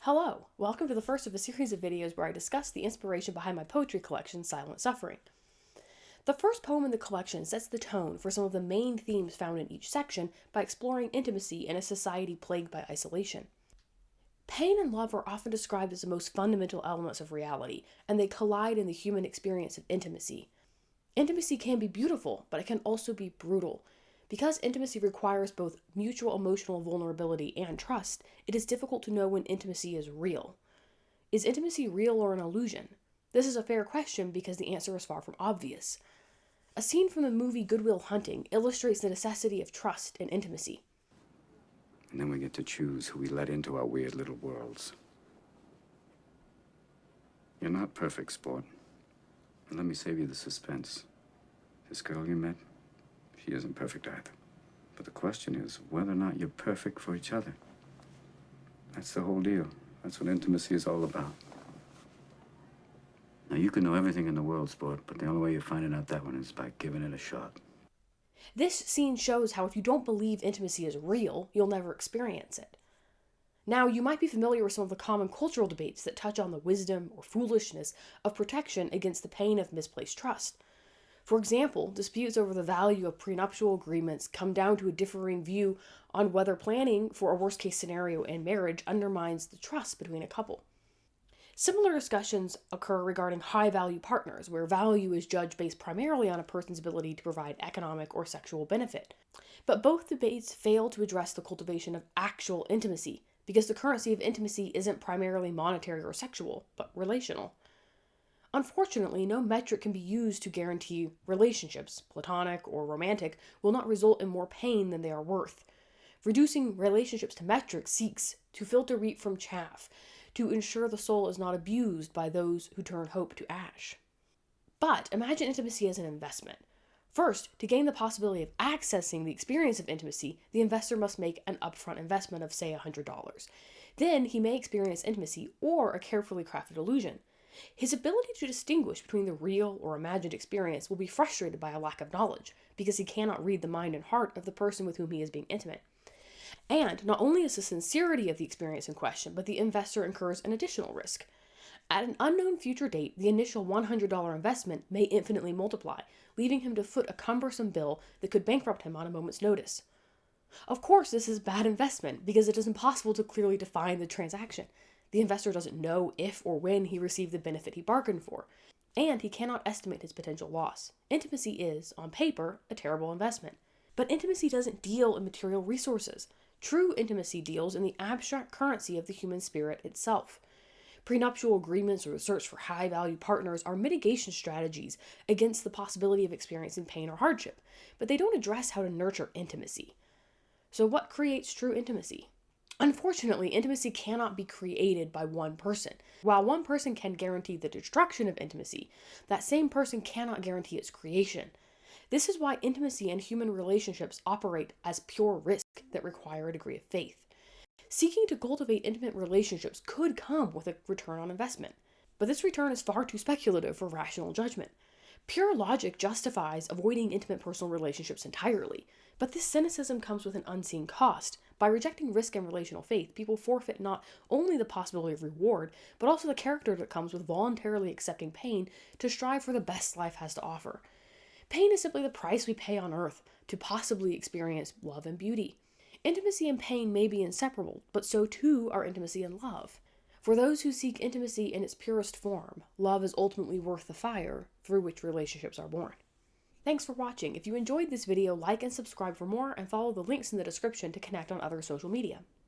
Hello, welcome to the first of a series of videos where I discuss the inspiration behind my poetry collection, Silent Suffering. The first poem in the collection sets the tone for some of the main themes found in each section by exploring intimacy in a society plagued by isolation. Pain and love are often described as the most fundamental elements of reality, and they collide in the human experience of intimacy. Intimacy can be beautiful, but it can also be brutal. Because intimacy requires both mutual emotional vulnerability and trust, it is difficult to know when intimacy is real. Is intimacy real or an illusion? This is a fair question because the answer is far from obvious. A scene from the movie Good Will Hunting illustrates the necessity of trust and intimacy. And then we get to choose who we let into our weird little worlds. You're not perfect, sport. And let me save you the suspense. This girl you met, she isn't perfect either. But the question is whether or not you're perfect for each other. That's the whole deal. That's what intimacy is all about. Now, you can know everything in the world, sport, but the only way you're finding out that one is by giving it a shot. This scene shows how if you don't believe intimacy is real, you'll never experience it. Now, you might be familiar with some of the common cultural debates that touch on the wisdom or foolishness of protection against the pain of misplaced trust. For example, disputes over the value of prenuptial agreements come down to a differing view on whether planning for a worst-case scenario in marriage undermines the trust between a couple. Similar discussions occur regarding high-value partners, where value is judged based primarily on a person's ability to provide economic or sexual benefit. But both debates fail to address the cultivation of actual intimacy, because the currency of intimacy isn't primarily monetary or sexual, but relational. Unfortunately, no metric can be used to guarantee relationships, platonic or romantic, will not result in more pain than they are worth. Reducing relationships to metrics seeks to filter wheat from chaff, to ensure the soul is not abused by those who turn hope to ash. But imagine intimacy as an investment. First, to gain the possibility of accessing the experience of intimacy, the investor must make an upfront investment of, say, $100. Then he may experience intimacy or a carefully crafted illusion. His ability to distinguish between the real or imagined experience will be frustrated by a lack of knowledge, because he cannot read the mind and heart of the person with whom he is being intimate. And not only is the sincerity of the experience in question, but the investor incurs an additional risk. At an unknown future date, the initial $100 investment may infinitely multiply, leaving him to foot a cumbersome bill that could bankrupt him on a moment's notice. Of course, this is bad investment because it is impossible to clearly define the transaction. The investor doesn't know if or when he received the benefit he bargained for, and he cannot estimate his potential loss. Intimacy is, on paper, a terrible investment. But intimacy doesn't deal in material resources. True intimacy deals in the abstract currency of the human spirit itself. Prenuptial agreements or the search for high-value partners are mitigation strategies against the possibility of experiencing pain or hardship, but they don't address how to nurture intimacy. So what creates true intimacy? Unfortunately, intimacy cannot be created by one person. While one person can guarantee the destruction of intimacy, that same person cannot guarantee its creation. This is why intimacy and human relationships operate as pure risk that require a degree of faith. Seeking to cultivate intimate relationships could come with a return on investment, but this return is far too speculative for rational judgment. Pure logic justifies avoiding intimate personal relationships entirely, but this cynicism comes with an unseen cost. By rejecting risk and relational faith, people forfeit not only the possibility of reward, but also the character that comes with voluntarily accepting pain to strive for the best life has to offer. Pain is simply the price we pay on earth to possibly experience love and beauty. Intimacy and pain may be inseparable, but so too are intimacy and love. For those who seek intimacy in its purest form, love is ultimately worth the fire through which relationships are born. Thanks for watching. If you enjoyed this video, like and subscribe for more, and follow the links in the description to connect on other social media.